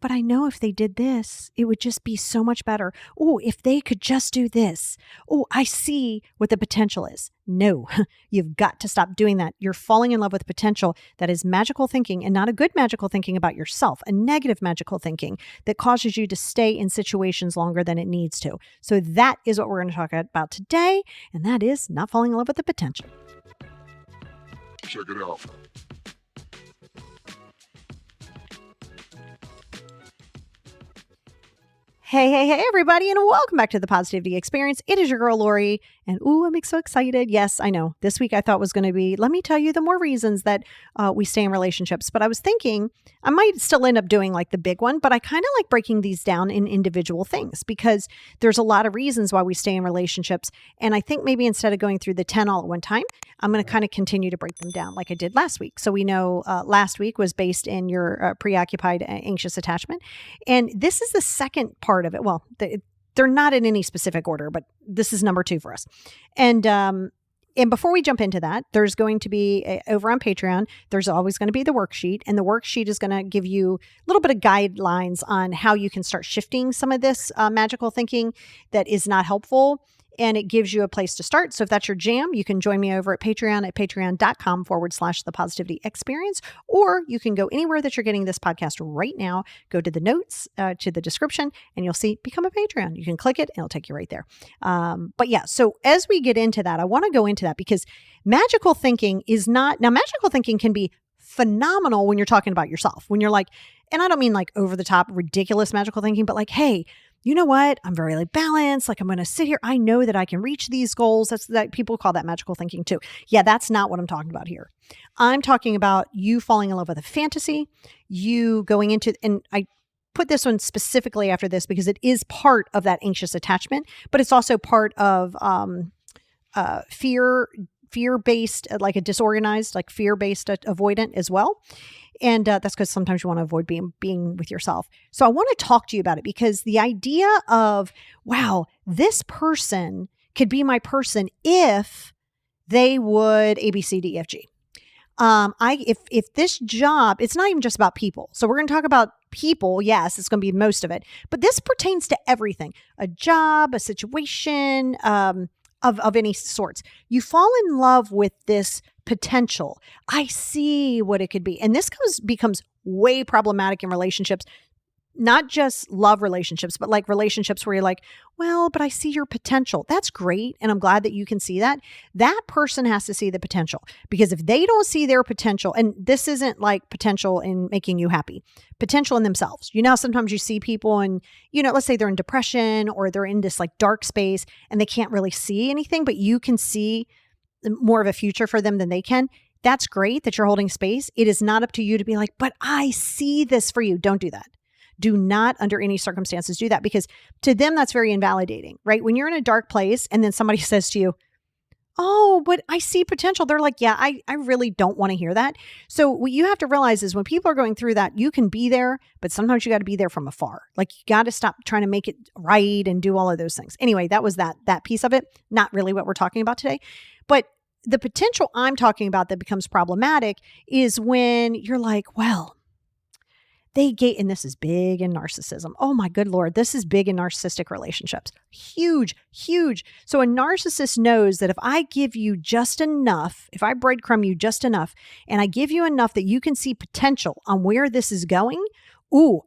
but I know if they did this, it would just be so much better. Oh, if they could just do this. Oh, I see what the potential is. No, you've got to stop doing that. You're falling in love with potential that is magical thinking, and not a good magical thinking about yourself, a negative magical thinking that causes you to stay in situations longer than it needs to. So that is what we're going to talk about today, and that is not falling in love with the potential. Check it out. Hey, everybody, and welcome back to the Positivity Experience. It is your girl, Lori, and I'm so excited. Yes, I know. This week I thought was going to be, let me tell you the more reasons that we stay in relationships. But I was thinking I might still end up doing like the big one, but I kind of like breaking these down in individual things because there's a lot of reasons why we stay in relationships. And I think maybe instead of going through the 10 all at one time, I'm going to kind of continue to break them down like I did last week. So we know last week was based in your preoccupied, anxious attachment. And this is the second part of it. Well, they're not in any specific order, but this is number 2 for us. And before we jump into that, there's going to be over on Patreon, there's always going to be the worksheet, and the worksheet is going to give you a little bit of guidelines on how you can start shifting some of this magical thinking that is not helpful. And it gives you a place to start. So if that's your jam, you can join me over at Patreon at patreon.com/the positivity experience, or you can go anywhere that you're getting this podcast right now. Go to the notes, to the description, and you'll see become a Patreon. You can click it and it'll take you right there. But yeah, so as we get into that, I want to go into that because magical thinking magical thinking can be phenomenal when you're talking about yourself, when you're like, and I don't mean like over the top, ridiculous magical thinking, but like, hey, you know what? I'm very balanced. Like I'm going to sit here. I know that I can reach these goals. That people call that magical thinking too. Yeah, that's not what I'm talking about here. I'm talking about you falling in love with a fantasy, you going into, and I put this one specifically after this because it is part of that anxious attachment, but it's also part of fear-based, like a disorganized, like fear-based avoidant as well. And that's because sometimes you want to avoid being with yourself. So I want to talk to you about it because the idea of, wow, this person could be my person if they would A, B, C, D, E, F, G. If this job, it's not even just about people. So we're going to talk about people. Yes, it's going to be most of it, but this pertains to everything, a job, a situation, of any sorts. You fall in love with this potential. I see what it could be. And this becomes way problematic in relationships, not just love relationships, but like relationships where you're like, well, but I see your potential. That's great. And I'm glad that you can see that. That person has to see the potential, because if they don't see their potential, and this isn't like potential in making you happy, potential in themselves. You know, sometimes you see people and, let's say they're in depression or they're in this like dark space and they can't really see anything, but you can see more of a future for them than they can. That's great that you're holding space. It is not up to you to be like, but I see this for you. Don't do that. Do not under any circumstances do that, because to them, that's very invalidating, right? When you're in a dark place and then somebody says to you, oh, but I see potential. They're like, yeah, I really don't want to hear that. So what you have to realize is when people are going through that, you can be there, but sometimes you got to be there from afar. Like you got to stop trying to make it right and do all of those things. Anyway, that was that piece of it. Not really what we're talking about today, but the potential I'm talking about that becomes problematic is when you're like, well, and this is big in narcissism. Oh my good Lord, this is big in narcissistic relationships. Huge, huge. So a narcissist knows that if I give you just enough, if I breadcrumb you just enough, and I give you enough that you can see potential on where this is going,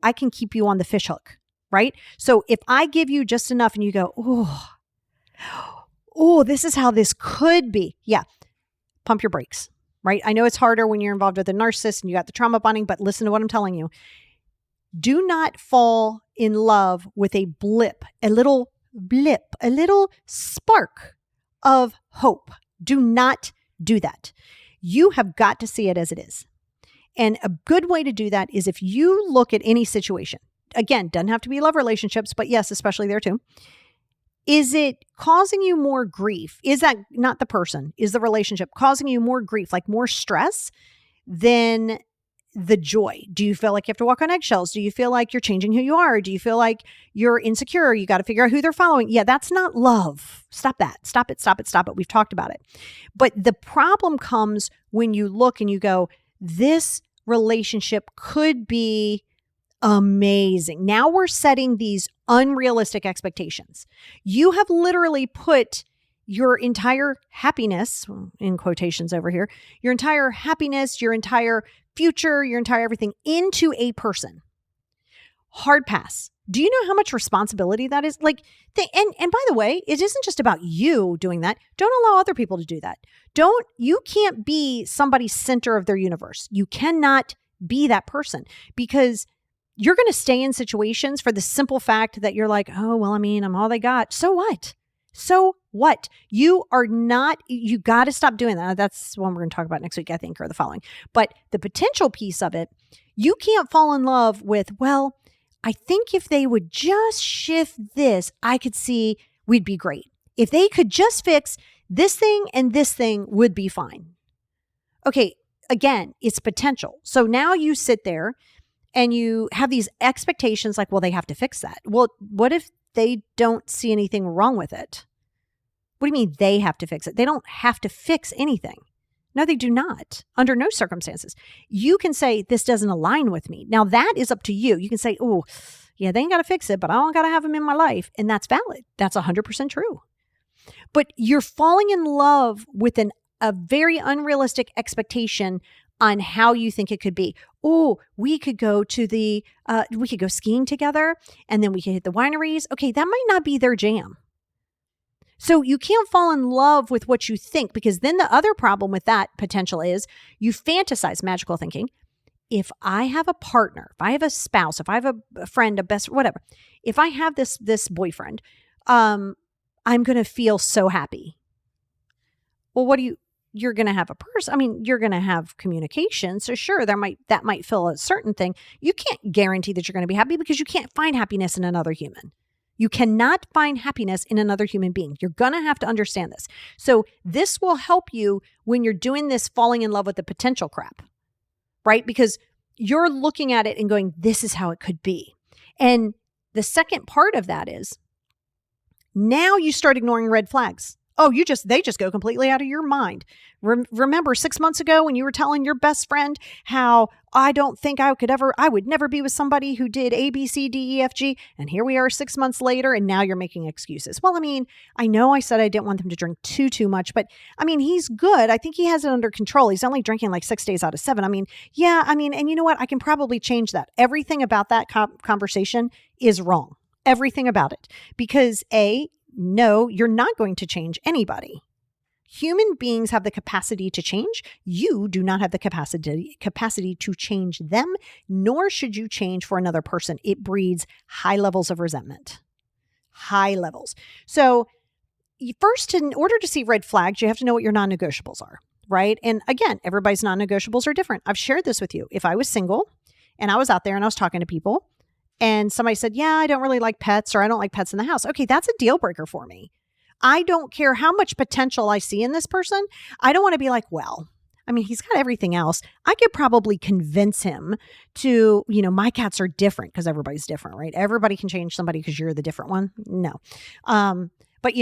I can keep you on the fish hook, right? So if I give you just enough and you go, this is how this could be. Yeah, pump your brakes. Right? I know it's harder when you're involved with a narcissist and you got the trauma bonding, but listen to what I'm telling you. Do not fall in love with a blip, a little spark of hope. Do not do that. You have got to see it as it is. And a good way to do that is if you look at any situation, again, doesn't have to be love relationships, but yes, especially there too. Is it causing you more grief? Is that not the person? Is the relationship causing you more grief, like more stress than the joy? Do you feel like you have to walk on eggshells? Do you feel like you're changing who you are? Do you feel like you're insecure? You got to figure out who they're following. Yeah, that's not love. Stop that. Stop it. We've talked about it. But the problem comes when you look and you go, this relationship could be Amazing. Now we're setting these unrealistic expectations. You have literally put your entire happiness, in quotations over here, your entire happiness, your entire future, your entire everything into a person. Hard pass. Do you know how much responsibility that is? And by the way, it isn't just about you doing that. Don't allow other people to do that. You can't be somebody's center of their universe. You cannot be that person, because you're going to stay in situations for the simple fact that you're like, oh, well, I mean, I'm all they got. So what? So what? You got to stop doing that. That's one we're going to talk about next week, I think, or the following. But the potential piece of it, you can't fall in love with, well, I think if they would just shift this, I could see we'd be great. If they could just fix this thing and this thing would be fine. Okay, again, it's potential. So now you sit there and you have these expectations like, well, they have to fix that. Well, what if they don't see anything wrong with it? What do you mean they have to fix it? They don't have to fix anything. No, they do not. Under no circumstances. You can say, this doesn't align with me. Now that is up to you. You can say, oh, yeah, they ain't got to fix it, but I don't got to have them in my life. And that's valid. That's 100% true. But you're falling in love with a very unrealistic expectation on how you think it could be. Oh, we could go skiing together, and then we could hit the wineries. Okay, that might not be their jam. So you can't fall in love with what you think, because then the other problem with that potential is you fantasize, magical thinking. If I have a partner, if I have a spouse, if I have a friend, a best, whatever, if I have this boyfriend, I'm going to feel so happy. Well, you're going to have a person. I mean, you're going to have communication. So sure, that might fill a certain thing. You can't guarantee that you're going to be happy, because you can't find happiness in another human. You cannot find happiness in another human being. You're going to have to understand this. So this will help you when you're doing this falling in love with the potential crap, right? Because you're looking at it and going, this is how it could be. And the second part of that is now you start ignoring red flags. Oh, they just go completely out of your mind. Remember 6 months ago when you were telling your best friend how I don't think I would never be with somebody who did A, B, C, D, E, F, G. And here we are 6 months later, and now you're making excuses. Well, I mean, I know I said I didn't want them to drink too much, but I mean, he's good. I think he has it under control. He's only drinking like 6 days out of 7. I mean, yeah, and you know what? I can probably change that. Everything about that conversation is wrong. Everything about it. Because no, you're not going to change anybody. Human beings have the capacity to change. You do not have the capacity to change them, nor should you change for another person. It breeds high levels of resentment. High levels. So first, in order to see red flags, you have to know what your non-negotiables are, right? And again, everybody's non-negotiables are different. I've shared this with you. If I was single and I was out there and I was talking to people, and somebody said, yeah, I don't really like pets, or I don't like pets in the house. Okay, that's a deal breaker for me. I don't care how much potential I see in this person. I don't want to be like, well, I mean, he's got everything else. I could probably convince him to, my cats are different, because everybody's different, right? Everybody can change somebody because you're the different one. No. But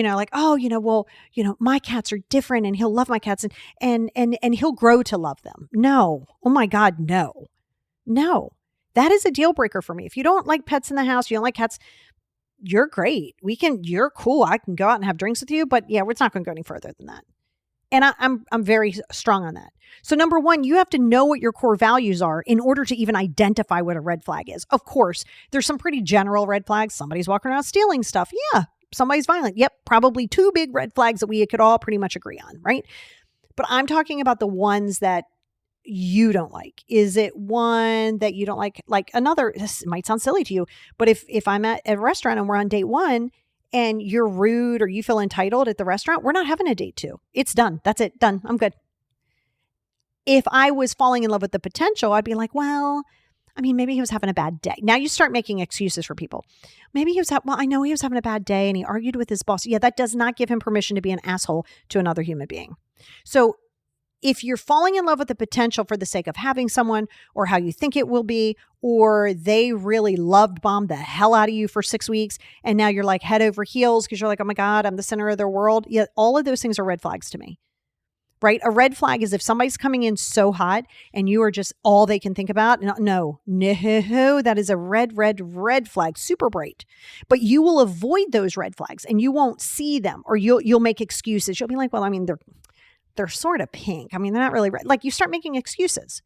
my cats are different, and he'll love my cats, and he'll grow to love them. No. Oh my God, no. No. That is a deal breaker for me. If you don't like pets in the house, you don't like cats, you're great. You're cool. I can go out and have drinks with you, but yeah, it's not going to go any further than that. And I'm very strong on that. So number one, you have to know what your core values are in order to even identify what a red flag is. Of course, there's some pretty general red flags. Somebody's walking around stealing stuff. Yeah. Somebody's violent. Yep. Probably 2 big red flags that we could all pretty much agree on, right? But I'm talking about the ones that you don't like. Is it one that you don't like? Like another, this might sound silly to you, but if I'm at a restaurant and we're on date 1 and you're rude or you feel entitled at the restaurant, we're not having a date 2. It's done. That's it. Done. I'm good. If I was falling in love with the potential, I'd be like, well, I mean, maybe he was having a bad day. Now you start making excuses for people. Maybe I know he was having a bad day and he argued with his boss. Yeah, that does not give him permission to be an asshole to another human being. So if you're falling in love with the potential for the sake of having someone, or how you think it will be, or they really bombed the hell out of you for 6 weeks, and now you're like head over heels because you're like, oh my God, I'm the center of their world. Yeah, all of those things are red flags to me, right? A red flag is if somebody's coming in so hot and you are just all they can think about. No, that is a red flag, super bright. But you will avoid those red flags and you won't see them, or you'll make excuses. You'll be like, well, I mean, they're sort of pink. I mean, they're not really red. Like, you start making excuses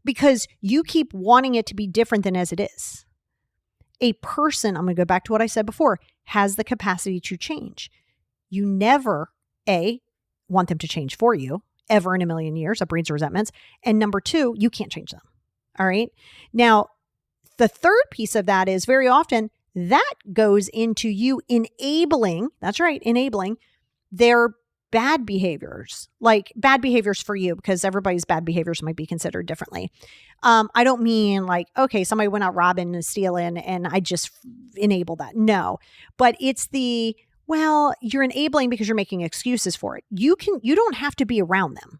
because you keep wanting it to be different than as it is. A person, I'm going to go back to what I said before, has the capacity to change. You never, want them to change for you ever in a million years. That breeds resentments. And number two, you can't change them. All right. Now, the third piece of that is very often that goes into you enabling, that's right, enabling their bad behaviors, like bad behaviors for you, because everybody's bad behaviors might be considered differently. I don't mean like, okay, somebody went out robbing and stealing and I just enable that. No, but it's well, you're enabling because you're making excuses for it. You don't have to be around them.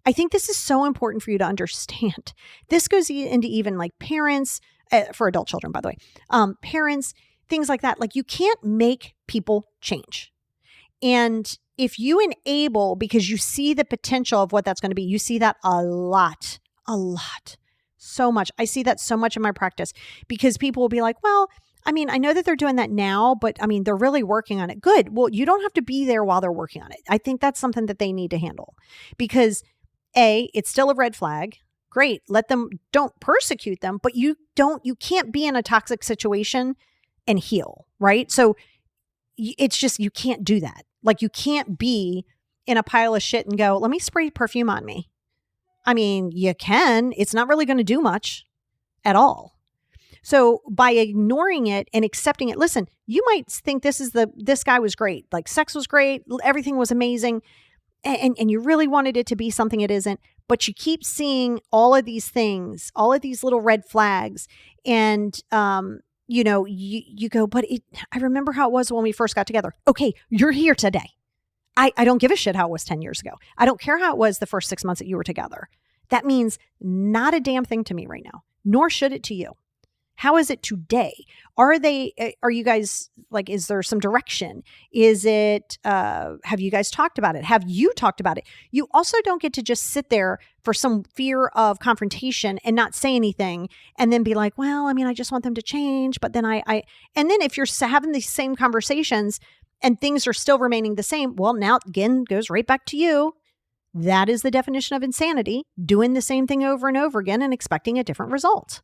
I think this is so important for you to understand. This goes into even like parents, for adult children, by the way, parents, things like that. Like, you can't make people change. And if you enable because you see the potential of what that's going to be, you see that a lot, so much. I see that so much in my practice because people will be like, well, I mean, I know that they're doing that now, but I mean, they're really working on it. Good. Well, you don't have to be there while they're working on it. I think that's something that they need to handle because it's still a red flag. Great. Don't persecute them, but you can't be in a toxic situation and heal, right? So it's just, you can't do that. Like, you can't be in a pile of shit and go, let me spray perfume on me. I mean, you can, it's not really going to do much at all. So by ignoring it and accepting it, listen, you might think this guy was great. Like, sex was great. Everything was amazing. And you really wanted it to be something it isn't, but you keep seeing all of these things, all of these little red flags. And, you go, but I remember how it was when we first got together. Okay, you're here today. I don't give a shit how it was 10 years ago. I don't care how it was the first 6 months that you were together. That means not a damn thing to me right now, nor should it to you. How is it today? Are you guys like, is there some direction? Is it, have you guys talked about it? Have you talked about it? You also don't get to just sit there for some fear of confrontation and not say anything and then be like, well, I mean, I just want them to change. But then and then if you're having these same conversations and things are still remaining the same, well, now again, goes right back to you. That is the definition of insanity, doing the same thing over and over again and expecting a different result.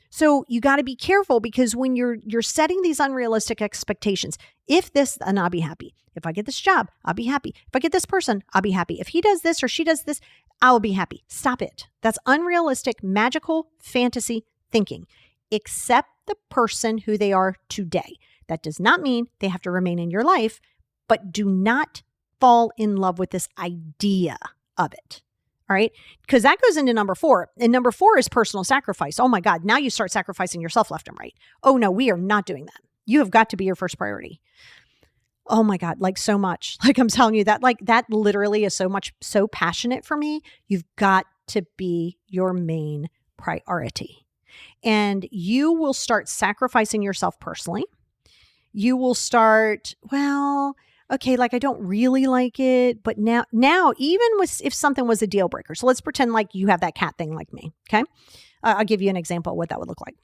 So you got to be careful because when you're setting these unrealistic expectations, if this, and I'll be happy. If I get this job, I'll be happy. If I get this person, I'll be happy. If he does this or she does this, I'll be happy. Stop it. That's unrealistic, magical fantasy thinking. Accept the person who they are today. That does not mean they have to remain in your life, but do not fall in love with this idea of it. All right. Because that goes into number 4. And number 4 is personal sacrifice. Oh my God. Now you start sacrificing yourself left and right. Oh no, we are not doing that. You have got to be your first priority. Oh my God. Like, so much. Like, I'm telling you that, like, that literally is so passionate for me. You've got to be your main priority. And you will start sacrificing yourself personally. You will start, well, okay, like, I don't really like it, but now even if something was a deal breaker, so let's pretend like you have that cat thing like me, okay? I'll give you an example of what that would look like.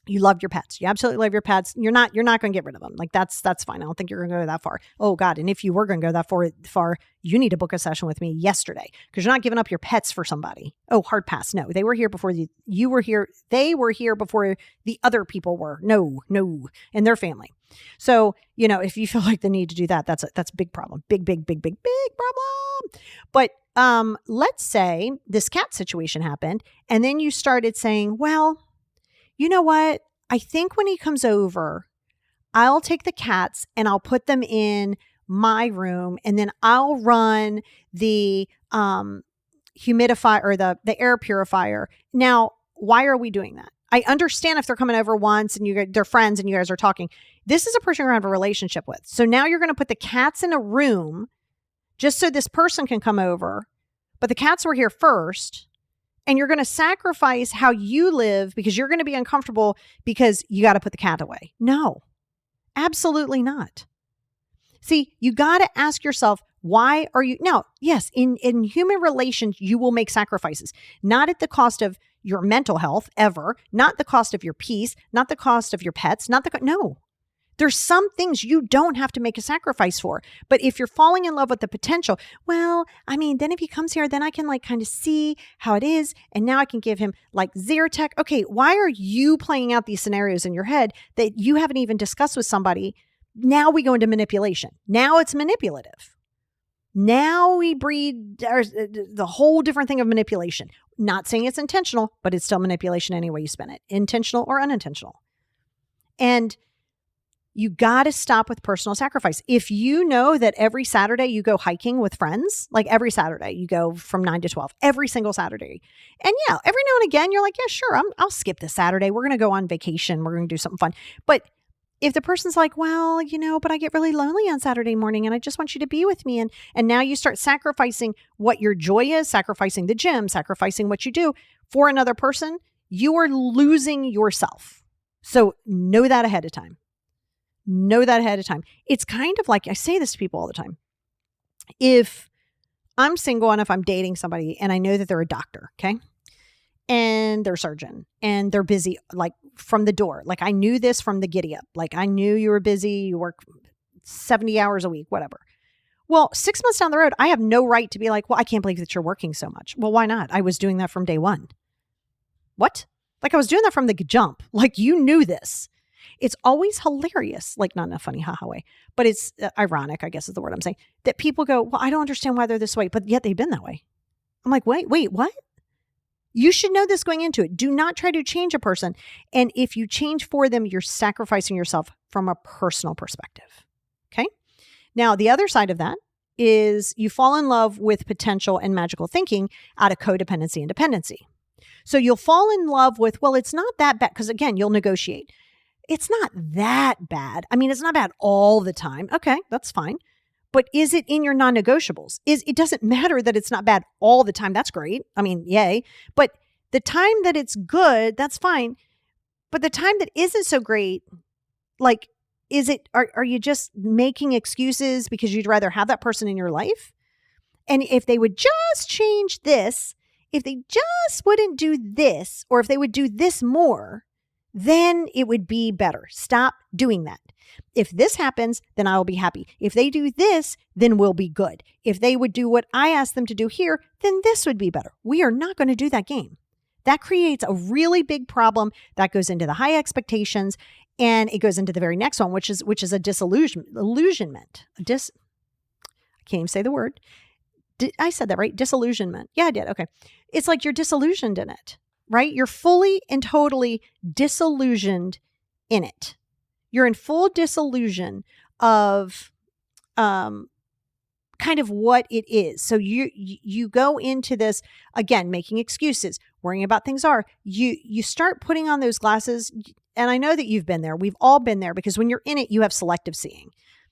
You love your pets. You absolutely love your pets. You're not going to get rid of them. Like, that's fine. I don't think you're going to go that far. Oh God. And if you were going to go that far, you need to book a session with me yesterday because you're not giving up your pets for somebody. Oh, hard pass. No, they were here before you were here. They were here before the other people were. No, and their family. So, if you feel like the need to do that, that's a big problem. Big problem. But let's say this cat situation happened and then you started saying, well, you know what? I think when he comes over, I'll take the cats and I'll put them in my room and then I'll run the humidifier or the air purifier. Now, why are we doing that? I understand if they're coming over once and they're friends and you guys are talking. This is a person you're going to have a relationship with. So now you're going to put the cats in a room just so this person can come over. But the cats were here first. And you're going to sacrifice how you live because you're going to be uncomfortable because you got to put the cat away. No, absolutely not. See, you got to ask yourself, Why are you now? Yes, in human relations, you will make sacrifices, not at the cost of your mental health ever, not the cost of your peace, not the cost of your pets, no. There's some things you don't have to make a sacrifice for. But if you're falling in love with the potential, well, I mean, then if he comes here, then I can like kind of see how it is. And now I can give him like zero tech. Okay, why are you playing out these scenarios in your head that you haven't even discussed with somebody? Now we go into manipulation. Now it's manipulative. Now we breed the whole different thing of manipulation. Not saying it's intentional, but it's still manipulation any way you spin it, intentional or unintentional. And you got to stop with personal sacrifice. If you know that every Saturday you go hiking with friends, like every Saturday you go from 9 to 12, every single Saturday. And yeah, every now and again you're like, yeah, sure, I'll skip this Saturday. We're going to go on vacation. We're going to do something fun. But if the person's like, well, but I get really lonely on Saturday morning and I just want you to be with me. And now you start sacrificing what your joy is, sacrificing the gym, sacrificing what you do for another person, you are losing yourself. So know that ahead of time. Know that ahead of time. It's kind of like, I say this to people all the time. If I'm single and if I'm dating somebody and I know that they're a doctor, okay, and they're a surgeon and they're busy, like from the door, like I knew this from the giddy up, like I knew you were busy, you work 70 hours a week, whatever. Well, 6 months down the road, I have no right to be like, well, I can't believe that you're working so much. Well, why not? I was doing that from day one. What? Like I was doing that from the jump. Like you knew this. It's always hilarious, like not in a funny haha way, but it's ironic, I guess is the word I'm saying, that people go, well, I don't understand why they're this way, but yet they've been that way. I'm like, wait, what? You should know this going into it. Do not try to change a person. And if you change for them, you're sacrificing yourself from a personal perspective. Okay. Now, the other side of that is you fall in love with potential and magical thinking out of codependency and dependency. So you'll fall in love with, well, it's not that bad. Because again, you'll negotiate. It's not that bad. I mean, it's not bad all the time. Okay, that's fine. But is it in your non-negotiables? It doesn't matter that it's not bad all the time. That's great. I mean, yay. But the time that it's good, that's fine. But the time that isn't so great, like, are you just making excuses because you'd rather have that person in your life? And if they would just change this, if they just wouldn't do this, or if they would do this more, then it would be better. Stop doing that. If this happens, then I'll be happy. If they do this, then we'll be good. If they would do what I asked them to do here, then this would be better. We are not going to do that game. That creates a really big problem that goes into the high expectations, and it goes into the very next one, which is a disillusionment. I can't even say the word. I said that right? Disillusionment. Yeah, I did. Okay. It's like you're disillusioned in it. Right? You're fully and totally disillusioned in it. You're in full disillusion of kind of what it is. So you go into this, again, making excuses, worrying about things are. You start putting on those glasses, and I know that you've been there. We've all been there, because when you're in it, you have selective seeing,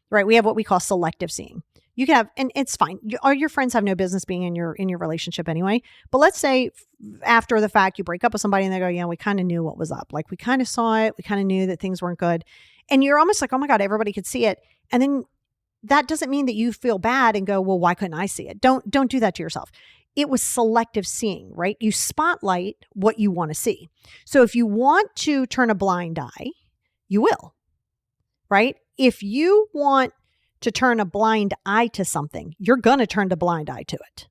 right? We have what we call selective seeing. You can have, and it's fine. All your friends have no business being in your relationship anyway. But let's say after the fact, you break up with somebody and they go, yeah, we kind of knew what was up. Like we kind of saw it. We kind of knew that things weren't good. And you're almost like, oh my God, everybody could see it. And then that doesn't mean that you feel bad and go, well, why couldn't I see it? Don't do that to yourself. It was selective seeing, right? You spotlight what you want to see. So if you want to turn a blind eye, you will, right? If you want to turn a blind eye to something, you're going to turn the blind eye to it.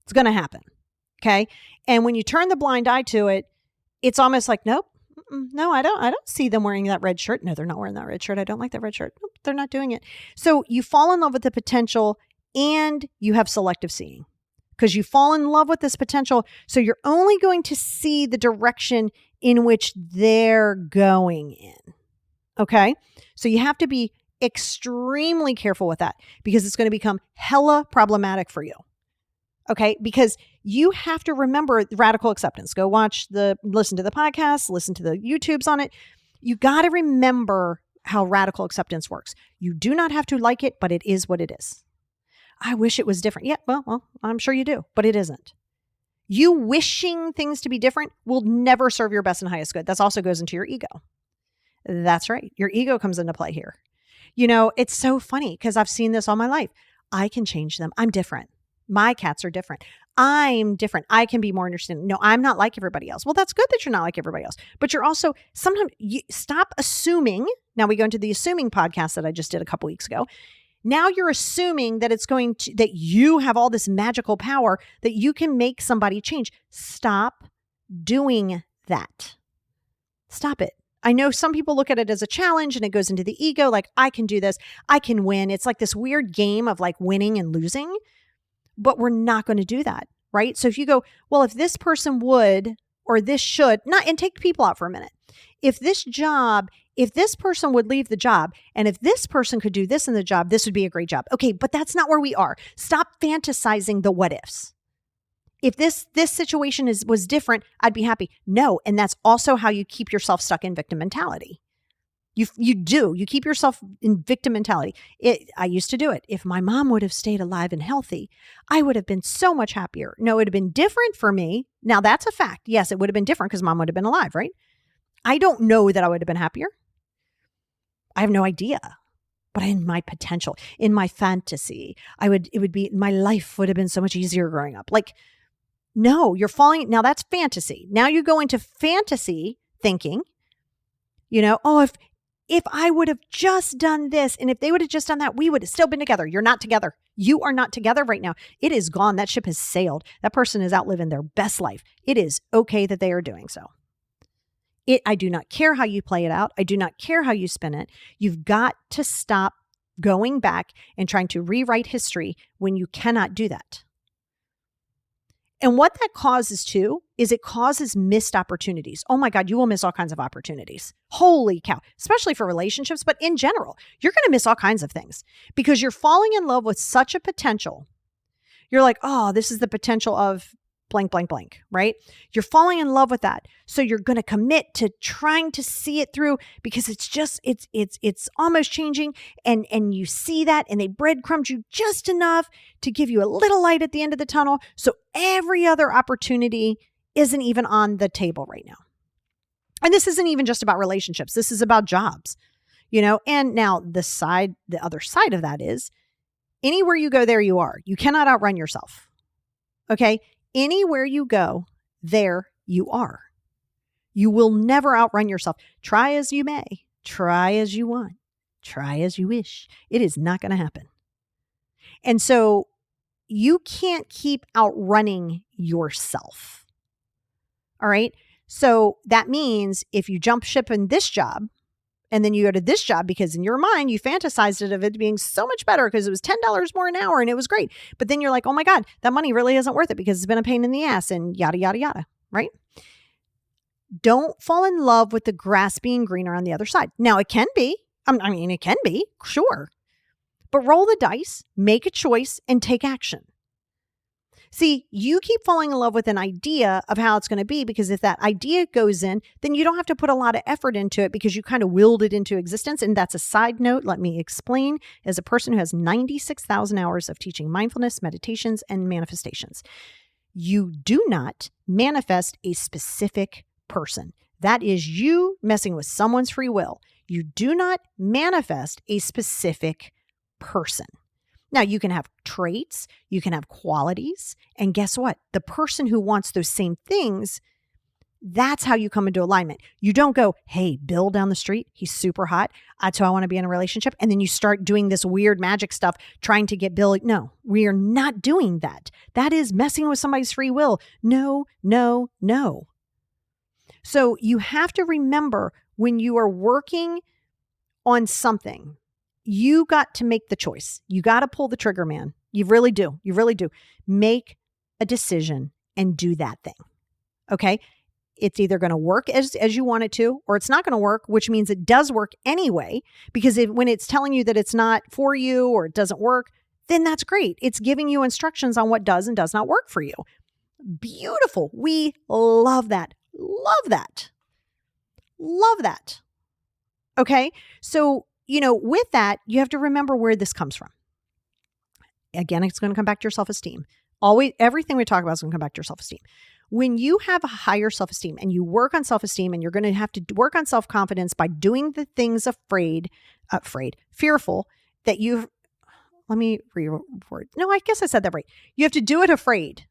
It's going to happen. Okay. And when you turn the blind eye to it, it's almost like, nope, no, I don't see them wearing that red shirt. No, they're not wearing that red shirt. I don't like that red shirt. Nope, they're not doing it. So you fall in love with the potential, and you have selective seeing because you fall in love with this potential. So you're only going to see the direction in which they're going in. Okay. So you have to be extremely careful with that, because it's going to become hella problematic for you. Okay. Because you have to remember radical acceptance. Go listen to the podcast, listen to the YouTubes on it. You got to remember how radical acceptance works. You do not have to like it, but it is what it is. I wish it was different. Yeah. Well, I'm sure you do, but it isn't. You wishing things to be different will never serve your best and highest good. That also goes into your ego. That's right. Your ego comes into play here. It's so funny because I've seen this all my life. I can change them. I'm different. My cats are different. I'm different. I can be more understanding. No, I'm not like everybody else. Well, that's good that you're not like everybody else. But you're also sometimes you stop assuming. Now we go into the assuming podcast that I just did a couple weeks ago. Now you're assuming that that you have all this magical power that you can make somebody change. Stop doing that. Stop it. I know some people look at it as a challenge and it goes into the ego. Like, I can do this. I can win. It's like this weird game of like winning and losing. But we're not going to do that, right? So if you go, well, if this person would, or this should, not, and take people out for a minute. If this person would leave the job, and if this person could do this in the job, this would be a great job. Okay, but that's not where we are. Stop fantasizing the what ifs. If this situation was different, I'd be happy. No, and that's also how you keep yourself stuck in victim mentality. You keep yourself in victim mentality. I used to do it. If my mom would have stayed alive and healthy, I would have been so much happier. No, it would have been different for me. Now that's a fact. Yes, it would have been different because mom would have been alive, right? I don't know that I would have been happier. I have no idea. But in my potential, in my fantasy, my life would have been so much easier growing up. Like, no, you're falling. Now that's fantasy. Now you go into fantasy thinking, if I would have just done this, and if they would have just done that, we would have still been together. You're not together. You are not together right now. It is gone. That ship has sailed. That person is out living their best life. It is okay that they are doing so. I do not care how you play it out. I do not care how you spin it. You've got to stop going back and trying to rewrite history when you cannot do that. And what that causes too is it causes missed opportunities. Oh my God, you will miss all kinds of opportunities. Holy cow, especially for relationships, but in general, you're going to miss all kinds of things because you're falling in love with such a potential. You're like, oh, this is the potential of blank, blank, blank, right? You're falling in love with that. So you're going to commit to trying to see it through because it's almost changing. And you see that and they breadcrumbed you just enough to give you a little light at the end of the tunnel. So every other opportunity isn't even on the table right now. And this isn't even just about relationships. This is about jobs, and now the other side of that is anywhere you go, there you are. You cannot outrun yourself. Okay. Anywhere you go, there you are. You will never outrun yourself. Try as you may, try as you want, try as you wish. It is not going to happen. And so you can't keep outrunning yourself. All right. So that means if you jump ship in this job and then you go to this job because in your mind you fantasized it of it being so much better because it was $10 more an hour and it was great. But then you're like, oh my God, that money really isn't worth it because it's been a pain in the ass and yada, yada, yada. Right? Don't fall in love with the grass being greener on the other side. Now it can be. It can be, sure. But roll the dice, make a choice, and take action. See, you keep falling in love with an idea of how it's going to be because if that idea goes in, then you don't have to put a lot of effort into it because you kind of willed it into existence. And that's a side note. Let me explain. As a person who has 96,000 hours of teaching mindfulness, meditations, and manifestations, you do not manifest a specific person. That is you messing with someone's free will. You do not manifest a specific person. Now, you can have traits, you can have qualities, and guess what? The person who wants those same things, that's how you come into alignment. You don't go, hey, Bill down the street, he's super hot. That's who I want to be in a relationship. And then you start doing this weird magic stuff trying to get Bill. No, we are not doing that. That is messing with somebody's free will. No, no, no. So you have to remember when you are working on something, you got to make the choice. You got to pull the trigger, man. You really do. You really do. Make a decision and do that thing. Okay. It's either going to work as you want it to, or it's not going to work, which means it does work anyway, because when it's telling you that it's not for you or it doesn't work, then that's great. It's giving you instructions on what does and does not work for you. Beautiful. We love that. Love that. Love that. Okay. So, with that, you have to remember where this comes from. Again, it's going to come back to your self-esteem. Always, everything we talk about is going to come back to your self-esteem. When you have a higher self-esteem and you work on self-esteem and you're going to have to work on self-confidence by doing the things fearful that let me reword. No, I guess I said that right. You have to do it afraid.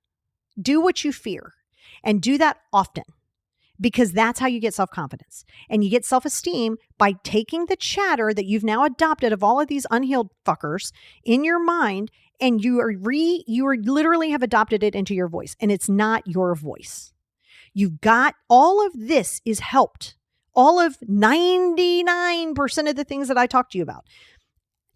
Do what you fear and do that often, because that's how you get self-confidence. And you get self-esteem by taking the chatter that you've now adopted of all of these unhealed fuckers in your mind, and you are literally have adopted it into your voice, and it's not your voice. You've got all of this is helped. All of 99% of the things that I talked to you about,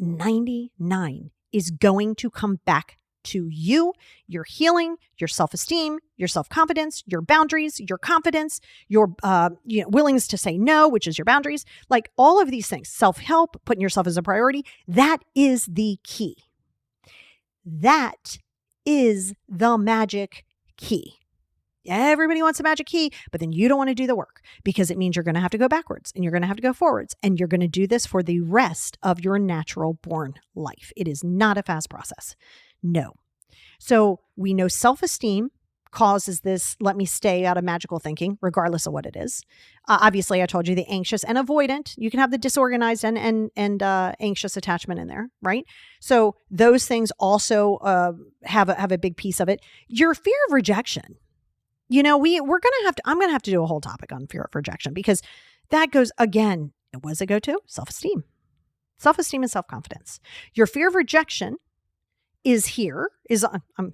99 is going to come back to you, your healing, your self-esteem, your self-confidence, your boundaries, your confidence, your willingness to say no, which is your boundaries, like all of these things, self-help, putting yourself as a priority. That is the key. That is the magic key. Everybody wants a magic key, but then you don't want to do the work because it means you're going to have to go backwards and you're going to have to go forwards, and you're going to do this for the rest of your natural born life. It is not a fast process. No. So we know self-esteem causes this, let me stay out of magical thinking, regardless of what it is. Obviously, I told you the anxious and avoidant. You can have the disorganized and anxious attachment in there, right? So those things also have a big piece of it. Your fear of rejection. You know, I'm going to have to do a whole topic on fear of rejection, because that goes again. What does it go to? Self-esteem and self-confidence. Your fear of rejection I'm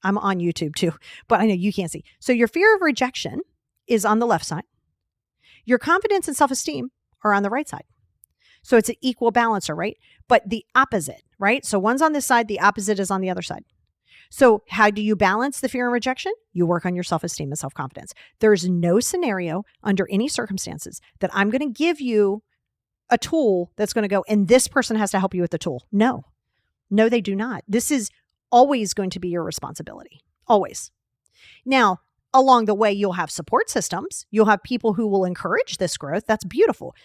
on YouTube too, but I know you can't see. So your fear of rejection is on the left side. Your confidence and self-esteem are on the right side. So it's an equal balancer, right? But the opposite, right? So one's on this side, the opposite is on the other side. So how do you balance the fear and rejection? You work on your self-esteem and self-confidence. There's no scenario under any circumstances that I'm going to give you a tool that's going to go, and this person has to help you with the tool. No, they do not. This is always going to be your responsibility. Always. Now, along the way, you'll have support systems. You'll have people who will encourage this growth. That's beautiful.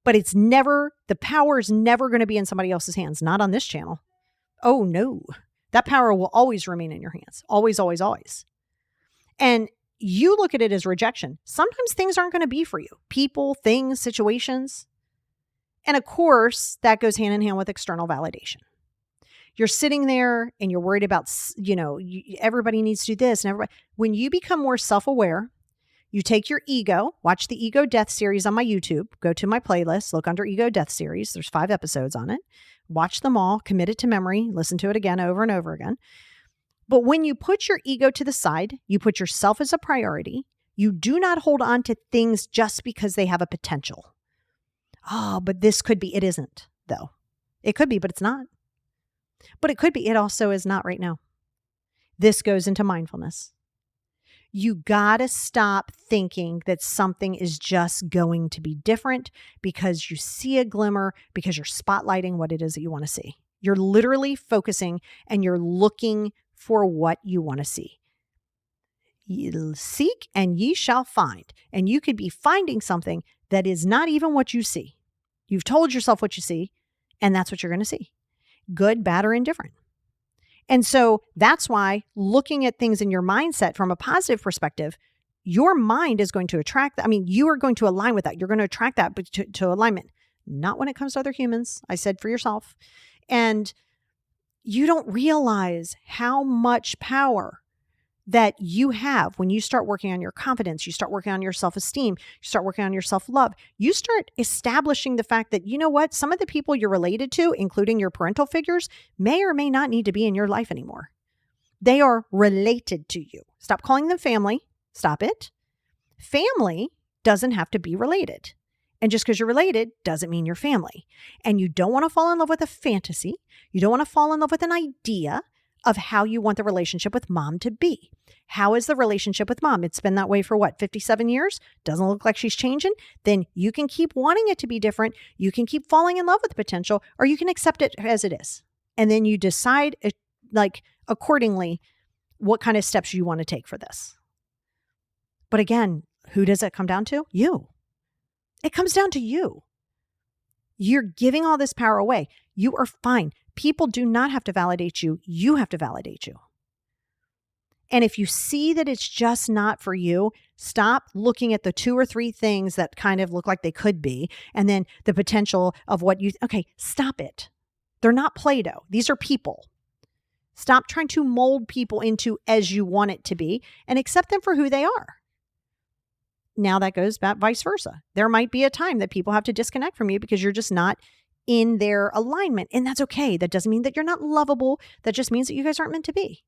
But the power is never going to be in somebody else's hands. Not on this channel. Oh, no. That power will always remain in your hands. Always, always, always. And you look at it as rejection. Sometimes things aren't going to be for you. People, things, situations. And of course, that goes hand in hand with external validation. You're sitting there and you're worried about, everybody needs to do this. And when you become more self-aware, you take your ego, watch the Ego Death series on my YouTube, go to my playlist, look under Ego Death series. There's 5 episodes on it. Watch them all, commit it to memory, listen to it again, over and over again. But when you put your ego to the side, you put yourself as a priority, you do not hold on to things just because they have a potential. Oh, but this could be, it isn't though. It could be, but it's not. But it could be, it also is not right now. This goes into mindfulness. You gotta stop thinking that something is just going to be different because you see a glimmer, because you're spotlighting what it is that you want to see. You're literally focusing and you're looking for what you want to see. You'll seek and ye shall find. And you could be finding something that is not even what you see. You've told yourself what you see, and that's what you're going to see. Good, bad, or indifferent. And so that's why looking at things in your mindset from a positive perspective, your mind is going to attract that. I mean, you are going to align with that. You're going to attract that to alignment. Not when it comes to other humans. I said for yourself. And you don't realize how much power that you have when you start working on your confidence, you start working on your self-esteem, you start working on your self-love, you start establishing the fact that, you know what, some of the people you're related to, including your parental figures, may or may not need to be in your life anymore. They are related to you. Stop calling them family. Stop it. Family doesn't have to be related. And just because you're related doesn't mean you're family. And you don't want to fall in love with a fantasy. You don't want to fall in love with an idea of how you want the relationship with mom to be. How is the relationship with mom? It's been that way for 57 years? Doesn't look like she's changing? Then you can keep wanting it to be different. You can keep falling in love with the potential, or you can accept it as it is. And then you decide accordingly what kind of steps you want to take for this. But again, who does it come down to? You. It comes down to you. You're giving all this power away. You are fine. People do not have to validate you. You have to validate you. And if you see that it's just not for you, stop looking at the 2 or 3 things that kind of look like they could be, and then the potential of what okay, stop it. They're not Play-Doh. These are people. Stop trying to mold people into as you want it to be and accept them for who they are. Now that goes back vice versa. There might be a time that people have to disconnect from you because you're just not in their alignment. And that's okay. That doesn't mean that you're not lovable. That just means that you guys aren't meant to be.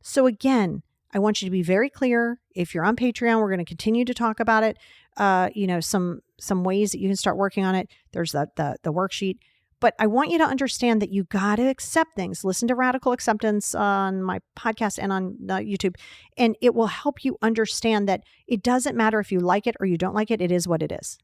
So again, I want you to be very clear. If you're on Patreon, we're going to continue to talk about it. Some ways that you can start working on it. There's the worksheet. But I want you to understand that you got to accept things. Listen to Radical Acceptance on my podcast and on YouTube. And it will help you understand that it doesn't matter if you like it or you don't like it. It is what it is.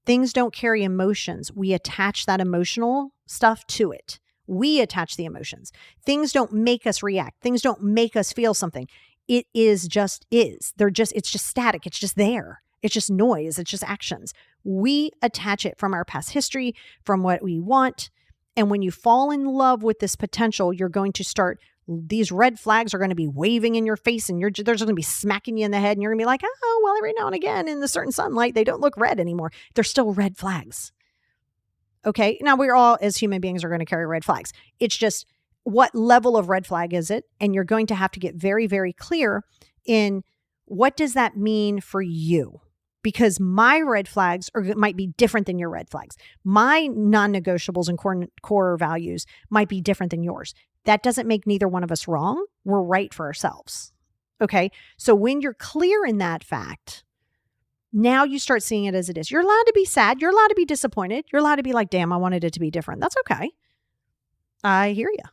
Things don't carry emotions. We attach that emotional stuff to it. We attach the emotions. Things don't make us react. Things don't make us feel something. It is just is. It's just static. It's just there. It's just noise. It's just actions. We attach it from our past history, from what we want. And when you fall in love with this potential, you're going to start, these red flags are going to be waving in your face and they're just going to be smacking you in the head. And you're going to be like, oh, well, every now and again in the certain sunlight, they don't look red anymore. They're still red flags. Okay. Now we're all, as human beings, are going to carry red flags. It's just what level of red flag is it? And you're going to have to get very, very clear in what does that mean for you? Because my red flags might be different than your red flags. My non-negotiables and core values might be different than yours. That doesn't make neither one of us wrong. We're right for ourselves. Okay. So when you're clear in that fact, now you start seeing it as it is. You're allowed to be sad. You're allowed to be disappointed. You're allowed to be like, damn, I wanted it to be different. That's okay. I hear you.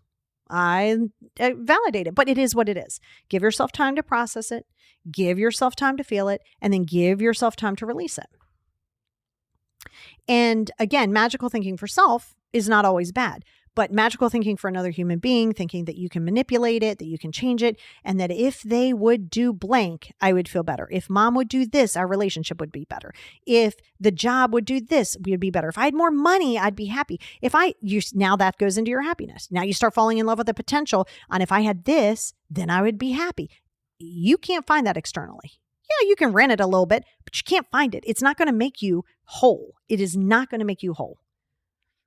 I validate it, but it is what it is. Give yourself time to process it. Give yourself time to feel it, and then give yourself time to release it. And again, magical thinking for self is not always bad, but magical thinking for another human being, thinking that you can manipulate it, that you can change it, and that if they would do blank, I would feel better. If mom would do this, our relationship would be better. If the job would do this, we would be better. If I had more money, I'd be happy. Now that goes into your happiness. Now you start falling in love with the potential on if I had this, then I would be happy. You can't find that externally. Yeah, you can rent it a little bit, but you can't find it. It's not going to make you whole. It is not going to make you whole.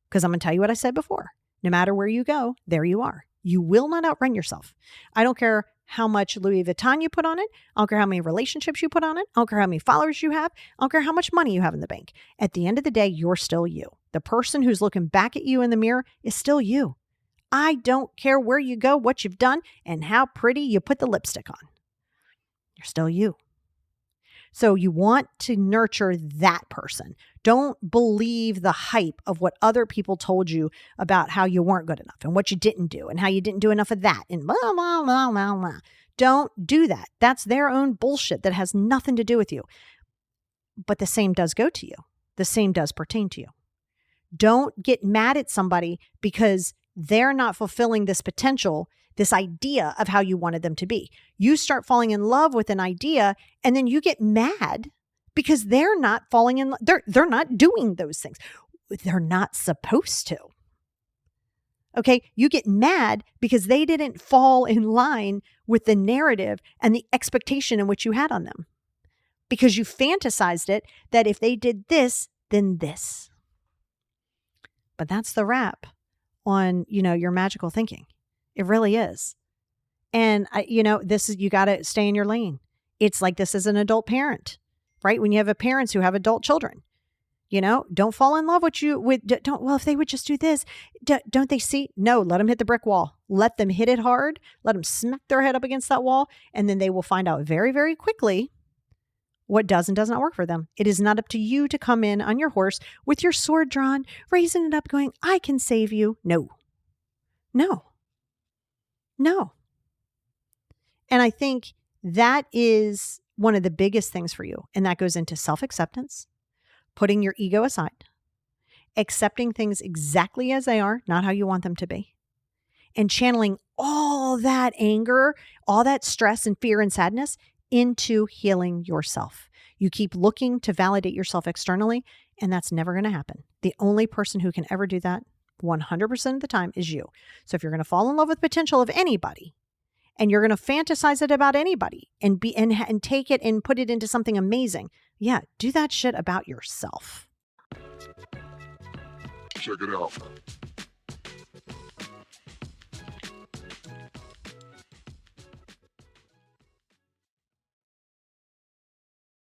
Because I'm going to tell you what I said before. No matter where you go, there you are. You will not outrun yourself. I don't care how much Louis Vuitton you put on it. I don't care how many relationships you put on it. I don't care how many followers you have. I don't care how much money you have in the bank. At the end of the day, you're still you. The person who's looking back at you in the mirror is still you. I don't care where you go, what you've done, and how pretty you put the lipstick on. You're still you. So you want to nurture that person. Don't believe the hype of what other people told you about how you weren't good enough and what you didn't do and how you didn't do enough of that and blah, blah, blah, blah, blah. Don't do that. That's their own bullshit that has nothing to do with you. But the same does go to you. The same does pertain to you. Don't get mad at somebody because they're not fulfilling this potential, this idea of how you wanted them to be. You start falling in love with an idea and then you get mad because they're not falling in love. They're not doing those things. They're not supposed to. Okay. You get mad because they didn't fall in line with the narrative and the expectation in which you had on them because you fantasized it that if they did this, then this. But that's the wrap on, your magical thinking. It really is. And you got to stay in your lane. It's like this as an adult parent, right? When you have parents who have adult children, don't fall in love if they would just do this, don't they see? No, let them hit the brick wall. Let them hit it hard. Let them smack their head up against that wall. And then they will find out very, very quickly what does and does not work for them. It is not up to you to come in on your horse with your sword drawn, raising it up going, I can save you. No. And I think that is one of the biggest things for you. And that goes into self-acceptance, putting your ego aside, accepting things exactly as they are, not how you want them to be, and channeling all that anger, all that stress and fear and sadness into healing yourself. You keep looking to validate yourself externally, and that's never going to happen. The only person who can ever do that 100% of the time is you. So if you're going to fall in love with potential of anybody and you're going to fantasize it about anybody and take it and put it into something amazing, yeah, do that shit about yourself. Check it out.